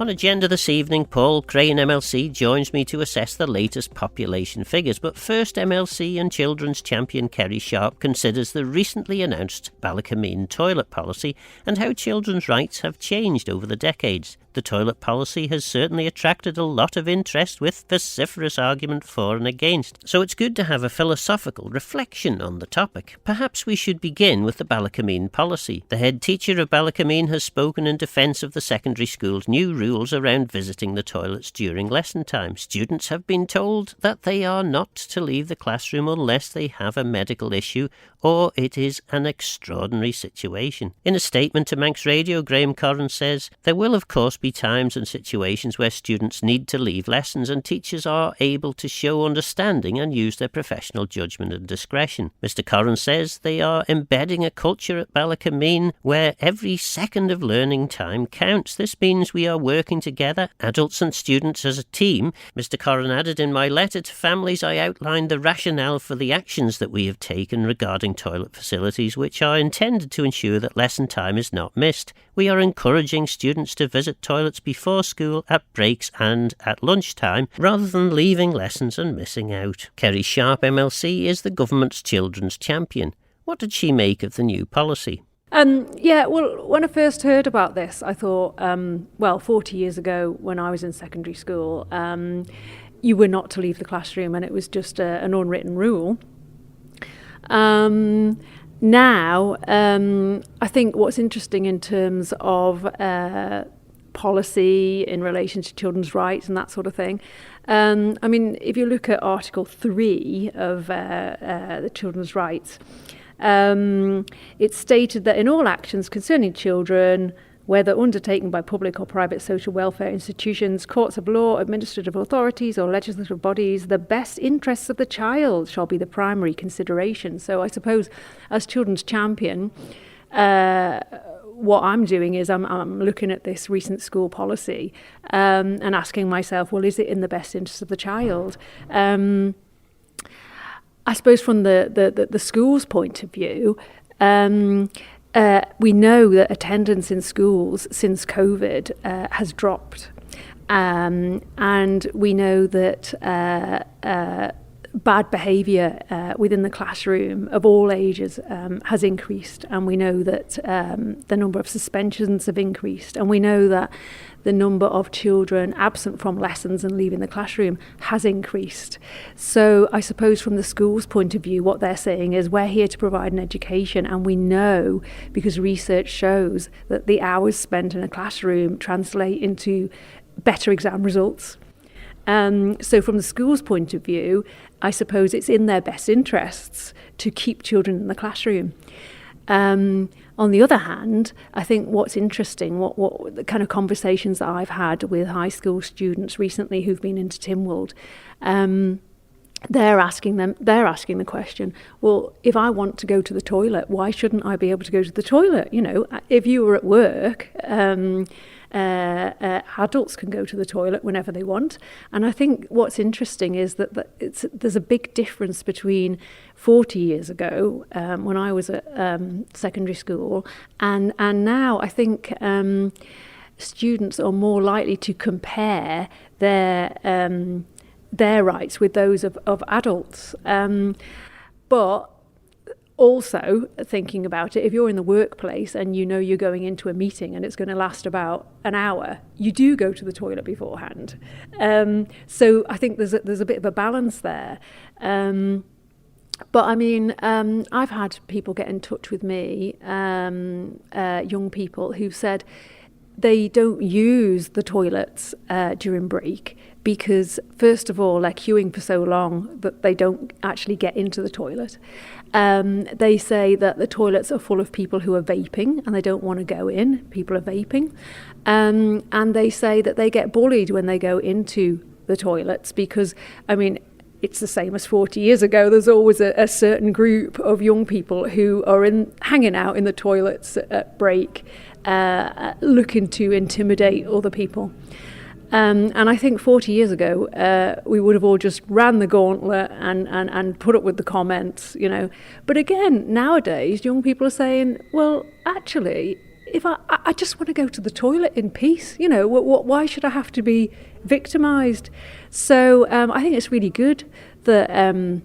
On Agenda this evening, Paul Craine MLC joins me to assess the latest population figures. But first, MLC and children's champion Kerry considers the recently announced Ballakermeen toilet policy and how children's rights have changed over the decades. The toilet policy has certainly attracted a lot of interest with vociferous argument for and against. So it's good to have a philosophical reflection on the topic. Perhaps we should begin with the Ballakermeen policy. The head teacher of Ballakermeen has spoken in defence of the secondary school's new rules around visiting the toilets during lesson time. Students have been told that they are not to leave the classroom unless they have a medical issue or it is an extraordinary situation. In a statement to Manx Radio, Graham Corran says, "There will of course be times and situations where students need to leave lessons and teachers are able to show understanding and use their professional judgment and discretion." Mr Corran says they are embedding a culture at Ballakermeen where every second of learning time counts. This means we are working together, adults and students as a team. Mr Corran added, "In my letter to families I outlined the rationale for the actions that we have taken regarding toilet facilities which are intended to ensure that lesson time is not missed. We are encouraging students to visit toilets before school, at breaks and at lunchtime, rather than leaving lessons and missing out." Kerry MLC is the government's children's champion. What did she make of the new policy? Well, when I first heard about this, I thought, 40 years ago when I was in secondary school, you were not to leave the classroom and it was just an unwritten rule. Now, I think what's interesting in terms of policy in relation to children's rights and that sort of thing, if you look at Article 3 of the Children's Rights, it's stated that in all actions concerning children, whether undertaken by public or private social welfare institutions, courts of law, administrative authorities or legislative bodies, the best interests of the child shall be the primary consideration. So I suppose as children's champion, what I'm doing is I'm looking at this recent school policy and asking myself, well, is it in the best interest of the child? I suppose from the school's point of view, we know that attendance in schools since COVID has dropped, and we know that bad behaviour within the classroom of all ages has increased, and we know that the number of suspensions have increased, and we know that the number of children absent from lessons and leaving the classroom has increased. So I suppose from the school's point of view, what they're saying is we're here to provide an education, and we know, because research shows, that the hours spent in a classroom translate into better exam results. So from the school's point of view, I suppose it's in their best interests to keep children in the classroom. On the other hand, I think what's interesting, what the kind of conversations that I've had with high school students recently who've been into Tynwald, they're asking the question, well, if I want to go to the toilet, why shouldn't I be able to go to the toilet? You know, if you were at work, adults can go to the toilet whenever they want. And I think what's interesting is that there's a big difference between 40 years ago, when I was at secondary school, and now. I think students are more likely to compare their rights with those of adults. But also thinking about it, if you're in the workplace and you know you're going into a meeting and it's going to last about an hour, you do go to the toilet beforehand. So I think there's a bit of a balance there. But I mean, I've had people get in touch with me, young people who've said they don't use the toilets during break because, first of all, they're queuing for so long that they don't actually get into the toilet. They say that the toilets are full of people who are vaping and they don't want to go in. People are vaping. And they say that they get bullied when they go into the toilets because, I mean, it's the same as 40 years ago. There's always a certain group of young people who are hanging out in the toilets at break, looking to intimidate other people. And I think 40 years ago, we would have all just ran the gauntlet and put up with the comments, you know. But again, nowadays, young people are saying, well, actually, if I just want to go to the toilet in peace, you know, why should I have to be victimised? So I think it's really good that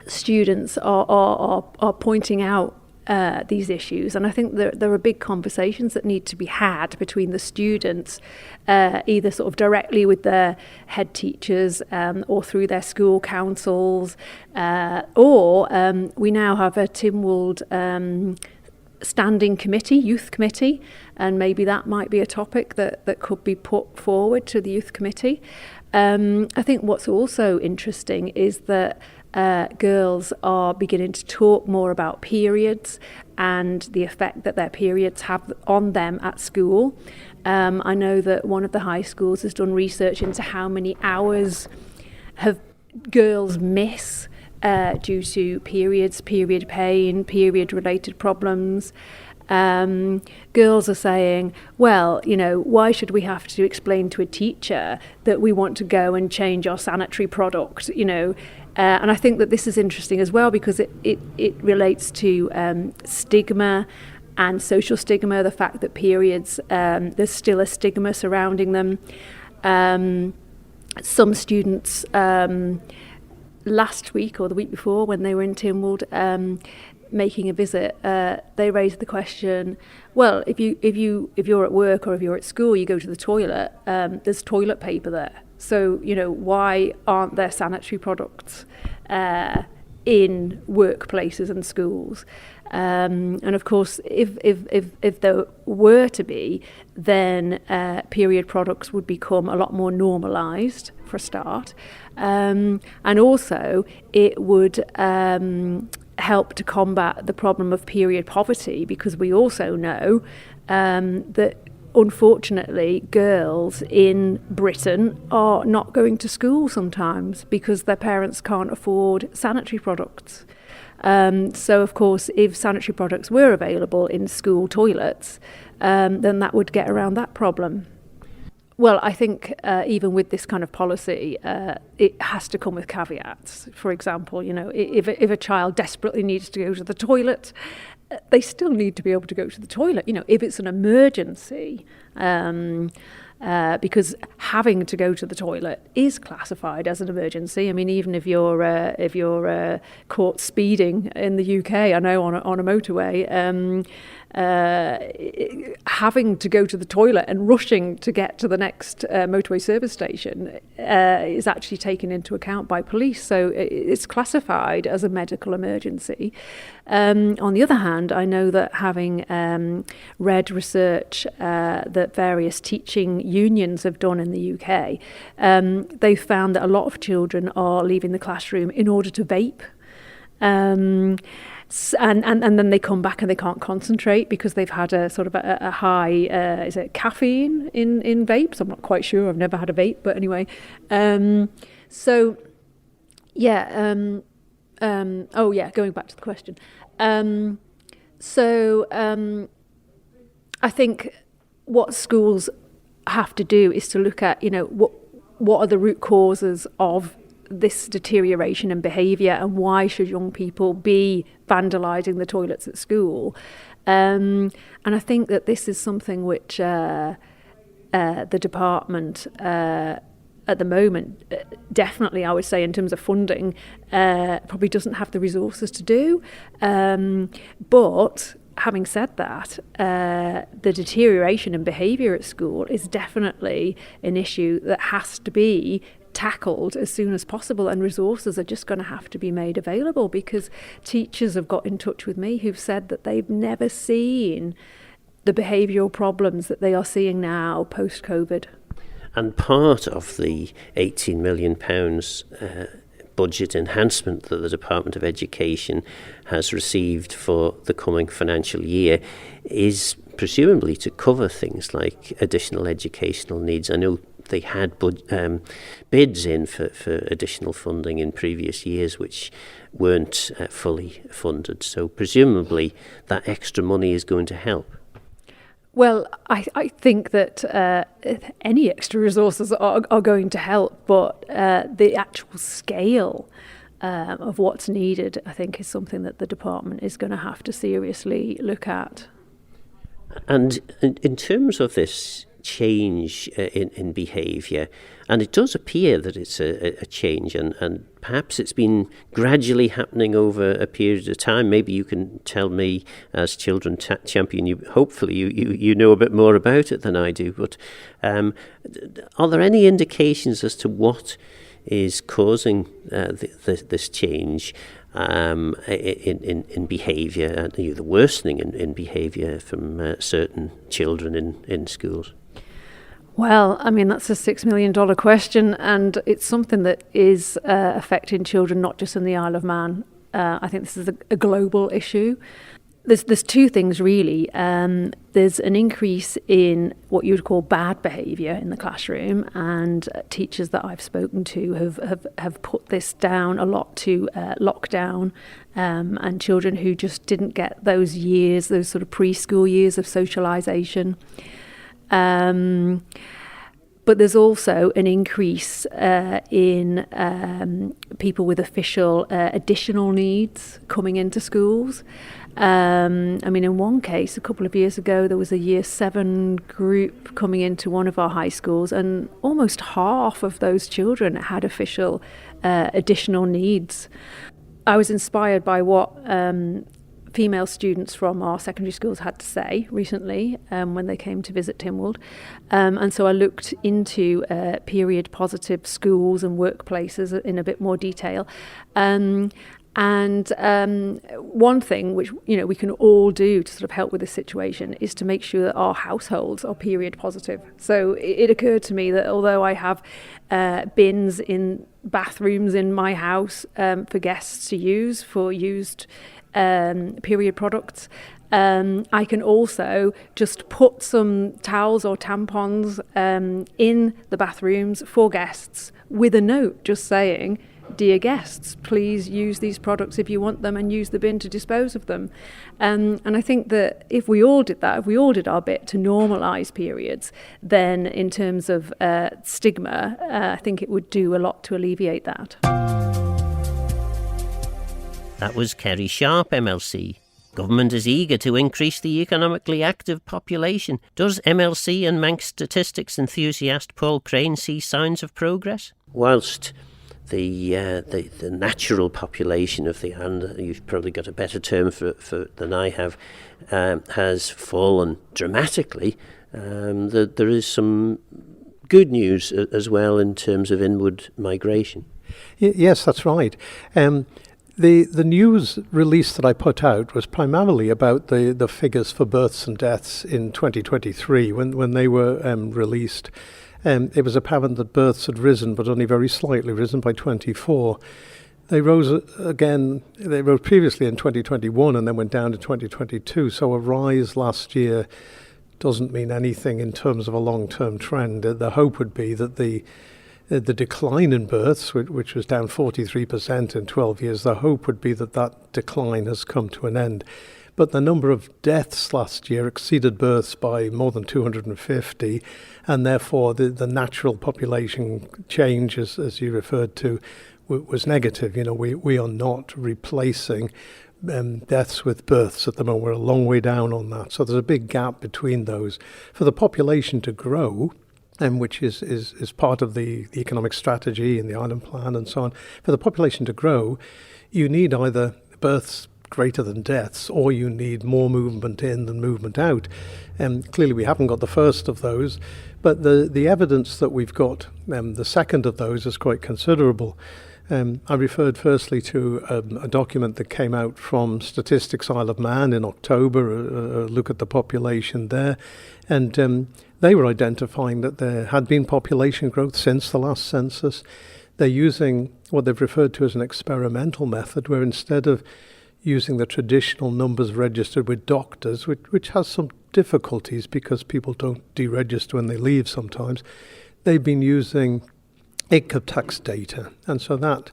students are pointing out these issues, and I think there are big conversations that need to be had between the students, either sort of directly with their head teachers or through their school councils, or we now have a Tynwald standing committee, youth committee, and maybe that might be a topic that could be put forward to the youth committee. I think what's also interesting is that girls are beginning to talk more about periods and the effect that their periods have on them at school. I know that one of the high schools has done research into how many hours have girls miss due to periods, period pain, period-related problems. Girls are saying, well, you know, why should we have to explain to a teacher that we want to go and change our sanitary product, you know? And I think that this is interesting as well because it relates to stigma and social stigma, the fact that periods, there's still a stigma surrounding them. Some students last week or the week before when they were in Tynwald making a visit, they raised the question, well, if you're at work or if you're at school, you go to the toilet, there's toilet paper there. So, you know, why aren't there sanitary products in workplaces and schools? And of course, if there were to be, then period products would become a lot more normalised for a start. And also, it would help to combat the problem of period poverty, because we also know that unfortunately girls in Britain are not going to school sometimes because their parents can't afford sanitary products. So of course, if sanitary products were available in school toilets, then that would get around that problem. Well, I think even with this kind of policy, it has to come with caveats. For example, you know, if a child desperately needs to go to the toilet, they still need to be able to go to the toilet. You know, if it's an emergency, because having to go to the toilet is classified as an emergency. I mean, even if you're caught speeding in the UK, I know on a motorway. Having to go to the toilet and rushing to get to the next motorway service station is actually taken into account by police, so it's classified as a medical emergency. On the other hand, I know that having read research that various teaching unions have done in the UK, they've found that a lot of children are leaving the classroom in order to vape. And then they come back and they can't concentrate because they've had a sort of a high, is it caffeine in vapes? I'm not quite sure. I've never had a vape, but anyway. Going back to the question. I think what schools have to do is to look at, you know, what are the root causes of this deterioration in behaviour, and why should young people be vandalising the toilets at school? And I think that this is something which the department at the moment, definitely I would say in terms of funding, probably doesn't have the resources to do. But having said that, the deterioration in behaviour at school is definitely an issue that has to be tackled as soon as possible, and resources are just going to have to be made available, because teachers have got in touch with me who've said that they've never seen the behavioural problems that they are seeing now post-COVID. And part of the £18 million budget enhancement that the Department of Education has received for the coming financial year is presumably to cover things like additional educational needs. I know they had bids in for additional funding in previous years which weren't fully funded. So presumably that extra money is going to help. Well, I think that any extra resources are going to help, but the actual scale of what's needed, I think, is something that the department is going to have to seriously look at. And in terms of this change in behaviour, and it does appear that it's a change, and perhaps it's been gradually happening over a period of time. Maybe you can tell me, as children champion, hopefully you know a bit more about it than I do, but are there any indications as to what is causing this change in behaviour, the worsening in behaviour from certain children in schools? Well, I mean, that's a $6 million question, and it's something that is affecting children not just in the Isle of Man. I think this is a global issue. There's two things really. There's an increase in what you would call bad behaviour in the classroom, and teachers that I've spoken to have put this down a lot to lockdown, and children who just didn't get those years, those sort of preschool years of socialisation. But there's also an increase in people with official additional needs coming into schools. I mean, in one case, a couple of years ago, there was a Year 7 group coming into one of our high schools, and almost half of those children had official additional needs. I was inspired by what female students from our secondary schools had to say recently when they came to visit Tynwald. And so I looked into period positive schools and workplaces in a bit more detail. And one thing which we can all do to sort of help with this situation is to make sure that our households are period positive. So it occurred to me that although I have bins in bathrooms in my house for guests to use for used period products, I can also just put some towels or tampons in the bathrooms for guests with a note just saying, "Dear guests, please use these products if you want them, and use the bin to dispose of them." And I think that if we all did that, if we all did our bit to normalise periods, then in terms of stigma, I think it would do a lot to alleviate that. That was Kerry Sharp MLC. Government is eager to increase the economically active population. Does MLC and Manx statistics enthusiast Paul Craine see signs of progress? Whilst the natural population of the island, you've probably got a better term for than I have, has fallen dramatically, there is some good news as well in terms of inward migration. Yes, that's right. The news release that I put out was primarily about the figures for births and deaths in 2023 when they were released. It was apparent that births had risen, but only very slightly risen by 24. They rose again, they rose previously in 2021 and then went down to 2022. So a rise last year doesn't mean anything in terms of a long-term trend. The hope would be that the decline in births, which was down 43% in 12 years, the hope would be that decline has come to an end. But the number of deaths last year exceeded births by more than 250, and therefore the natural population change, as you referred to, was negative. We are not replacing deaths with births at the moment. We're a long way down on that. So there's a big gap between those. For the population to grow, which is part of the economic strategy and the island plan and so on, for the population to grow, you need either births greater than deaths, or you need more movement in than movement out. Clearly we haven't got the first of those, but the evidence that we've got, the second of those, is quite considerable. I referred firstly to a document that came out from Statistics Isle of Man in October, a look at the population there, and they were identifying that there had been population growth since the last census. They're using what they've referred to as an experimental method, where instead of using the traditional numbers registered with doctors, which has some difficulties because people don't deregister when they leave sometimes, they've been using income tax data. And so that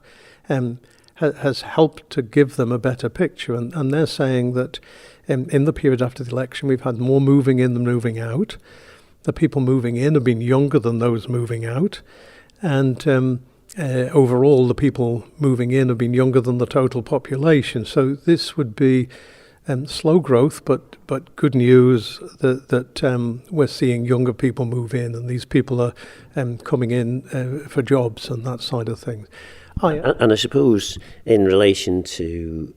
has helped to give them a better picture. And they're saying that in the period after the election, we've had more moving in than moving out. The people moving in have been younger than those moving out. And overall, the people moving in have been younger than the total population. So this would be slow growth, but good news that we're seeing younger people move in, and these people are coming in for jobs and that side of things. And I suppose in relation to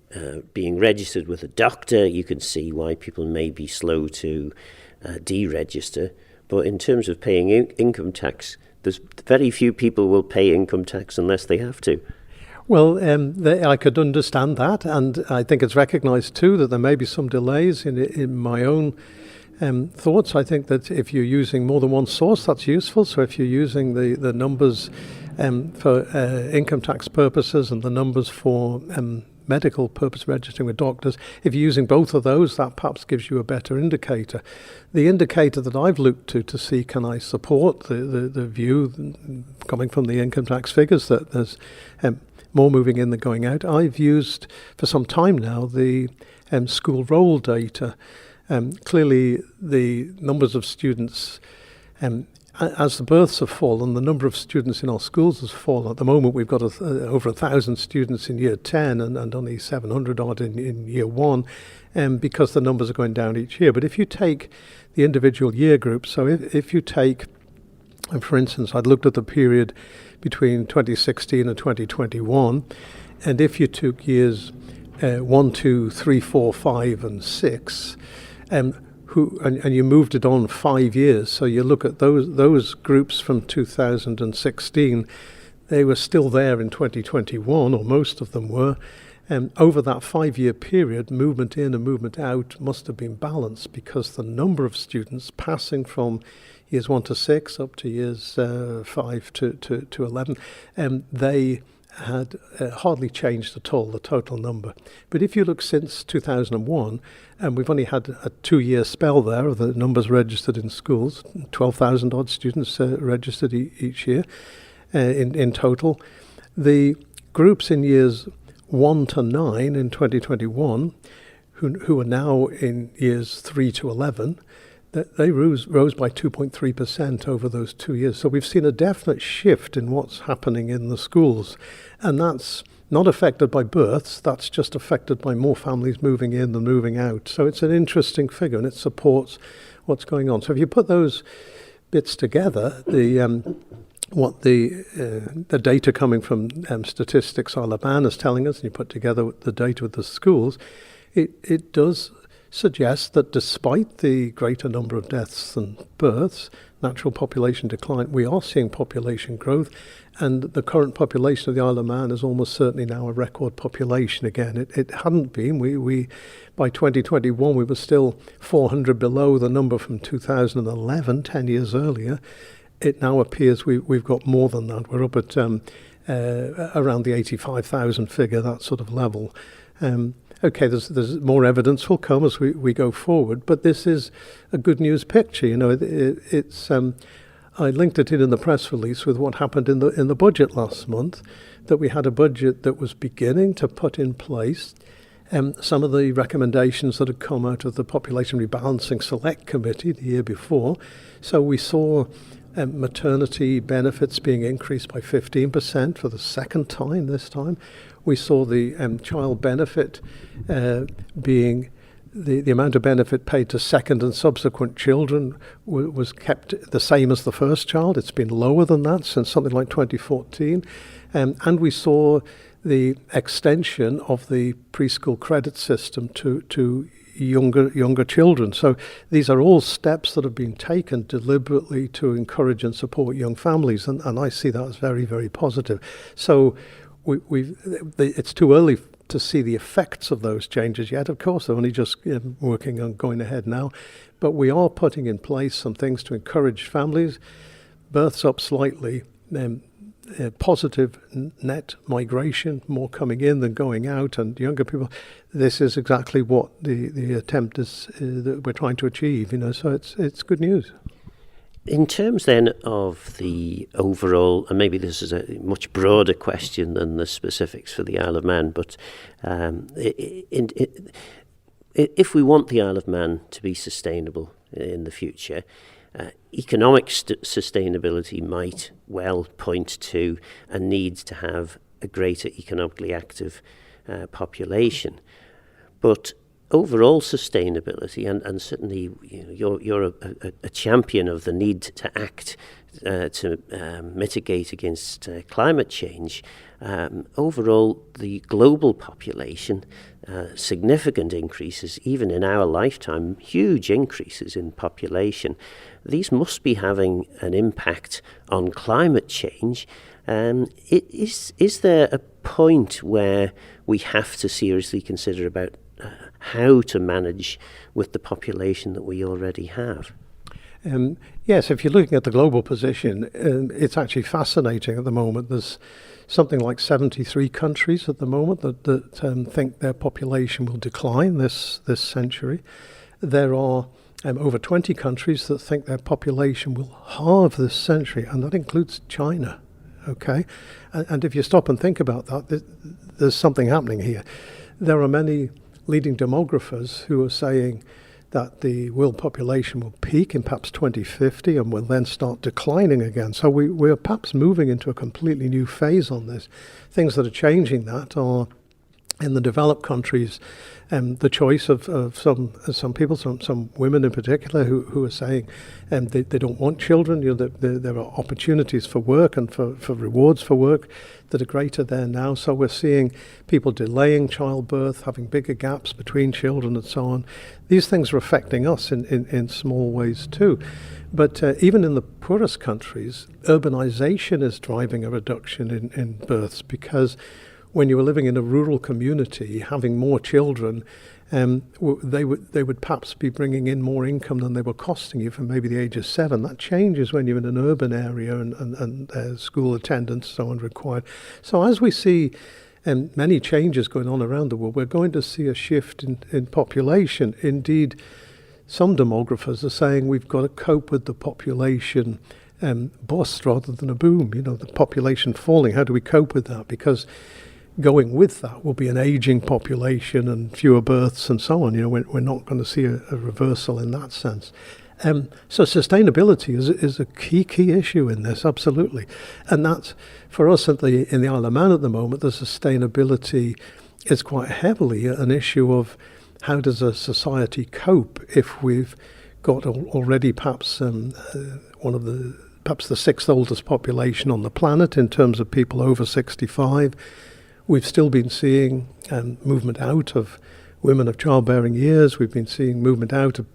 being registered with a doctor, you can see why people may be slow to deregister. But in terms of paying income tax, there's very few people will pay income tax unless they have to. Well, I could understand that, and I think it's recognised too that there may be some delays in my own thoughts. I think that if you're using more than one source, that's useful. So if you're using the numbers for income tax purposes and the numbers for medical purpose registering with doctors, if you're using both of those, that perhaps gives you a better indicator. The indicator that I've looked to see can I support the view coming from the income tax figures that there's more moving in than going out. I've used for some time now the school roll data. Clearly the numbers of students, as the births have fallen, the number of students in our schools has fallen. At the moment we've got over 1,000 students in year 10 and only 700 odd in year 1, because the numbers are going down each year. But if you take the individual year groups, so if you take, for instance, I'd looked at the period between 2016 and 2021, and if you took years 1, 2, 3, 4, 5 and 6, and you moved it on 5 years, so you look at those groups from 2016, they were still there in 2021, or most of them were. Over that 5-year period, movement in and movement out must have been balanced, because the number of students passing from years 1 to 6 up to years 5 to 11, they had hardly changed at all, the total number. But if you look since 2001, and we've only had a 2-year spell there of the numbers registered in schools, 12,000 odd students registered each year in total. The groups in years 1 to 9 in 2021, who are now in years 3 to 11, they rose by 2.3% over those 2 years. So we've seen a definite shift in what's happening in the schools. And that's not affected by births, that's just affected by more families moving in than moving out. So it's an interesting figure, and it supports what's going on. So if you put those bits together, what the data coming from Statistics Isle of Man is telling us, and you put together the data with the schools, it does suggest that despite the greater number of deaths than births, natural population decline, we are seeing population growth, and the current population of the Isle of Man is almost certainly now a record population again. It hadn't been. We by 2021 we were still 400 below the number from 2011, 10 years earlier. It now appears we've got more than that. We're up at around the 85,000 figure, that sort of level. Okay, there's more evidence will come as we go forward, but this is a good news picture. You know, it's I linked it in the press release with what happened in the budget last month, that we had a budget that was beginning to put in place some of the recommendations that had come out of the Population Rebalancing Select Committee the year before. So we saw maternity benefits being increased by 15% for the second time this time. We saw the child benefit being the amount of benefit paid to second and subsequent children was kept the same as the first child. It's been lower than that since something like 2014. And we saw the extension of the preschool credit system to younger children. So these are all steps that have been taken deliberately to encourage and support young families, and I see that as very, very positive. So it's too early to see the effects of those changes yet. Of course, they're only just working on going ahead now, but we are putting in place some things to encourage families. Births up slightly, positive net migration, more coming in than going out, and younger people. This is exactly what the attempt is that we're trying to achieve. You know, so it's good news. In terms then of the overall, and maybe this is a much broader question than the specifics for the Isle of Man, but if we want the Isle of Man to be sustainable in the future, economic sustainability might well point to a need to have a greater economically active population. But overall sustainability, and certainly you're a champion of the need to act to mitigate against climate change. Overall, the global population, significant increases, even in our lifetime, huge increases in population. These must be having an impact on climate change. Is there a point where we have to seriously consider about how to manage with the population that we already have? Yes, if you're looking at the global position, it's actually fascinating at the moment. There's something like 73 countries at the moment that think their population will decline this century. There are over 20 countries that think their population will halve this century, and that includes China. Okay, and if you stop and think about that, there's something happening here. There are many leading demographers who are saying that the world population will peak in perhaps 2050 and will then start declining again. So we're perhaps moving into a completely new phase on this. Things that are changing that are, in the developed countries, the choice of some people, some women in particular, who are saying they don't want children. There are opportunities for work and for rewards for work that are greater there now. So we're seeing people delaying childbirth, having bigger gaps between children and so on. These things are affecting us in small ways too. But even in the poorest countries, urbanization is driving a reduction in births, because when you were living in a rural community, having more children, they would perhaps be bringing in more income than they were costing you from maybe the age of 7. That changes when you're in an urban area and school attendance so on required. So as we see many changes going on around the world, we're going to see a shift in population. Indeed, some demographers are saying we've got to cope with the population bust rather than a boom. The population falling. How do we cope with that? Because going with that will be an aging population and fewer births and so on. We're not going to see a reversal in that sense. So sustainability is a key issue in this, absolutely. And that's, for us in the Isle of Man at the moment, the sustainability is quite heavily an issue of how does a society cope if we've got already perhaps perhaps the 6th oldest population on the planet in terms of people over 65. We've still been seeing movement out of women of childbearing years. We've been seeing movement out of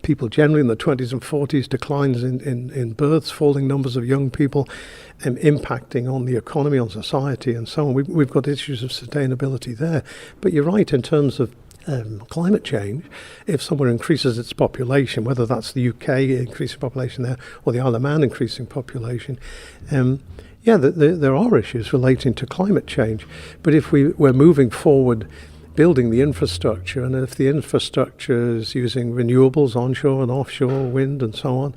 people generally in the 20s and 40s, declines in births, falling numbers of young people, impacting on the economy, on society and so on. We've got issues of sustainability there. But you're right in terms of climate change. If somewhere increases its population, whether that's the UK increasing population there or the Isle of Man increasing population, there are issues relating to climate change. But if we're moving forward building the infrastructure, and if the infrastructure is using renewables, onshore and offshore, wind and so on,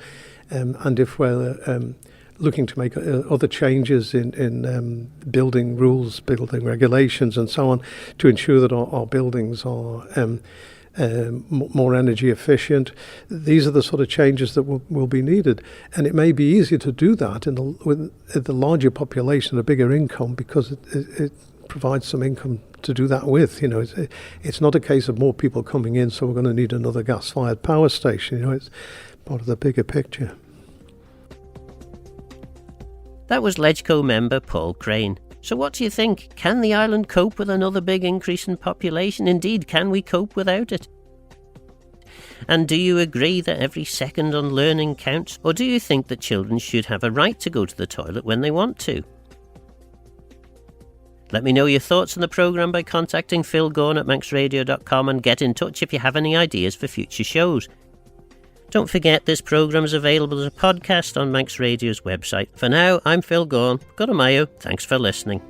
and if we're looking to make other changes in building rules, building regulations and so on, to ensure that our buildings are more energy efficient. These are the sort of changes that will be needed. And it may be easier to do that with the larger population, a bigger income, because it provides some income to do that with. It's not a case of more people coming in, so we're going to need another gas-fired power station. It's part of the bigger picture. That was LegCo member Paul Craine. So what do you think? Can the island cope with another big increase in population? Indeed, can we cope without it? And do you agree that every second on learning counts? Or do you think that children should have a right to go to the toilet when they want to? Let me know your thoughts on the programme by contacting Phil Gorn at manxradio.com and get in touch if you have any ideas for future shows. Don't forget, this programme is available as a podcast on Manx Radio's website. For now, I'm Phil Gorn. Goramayo. Thanks for listening.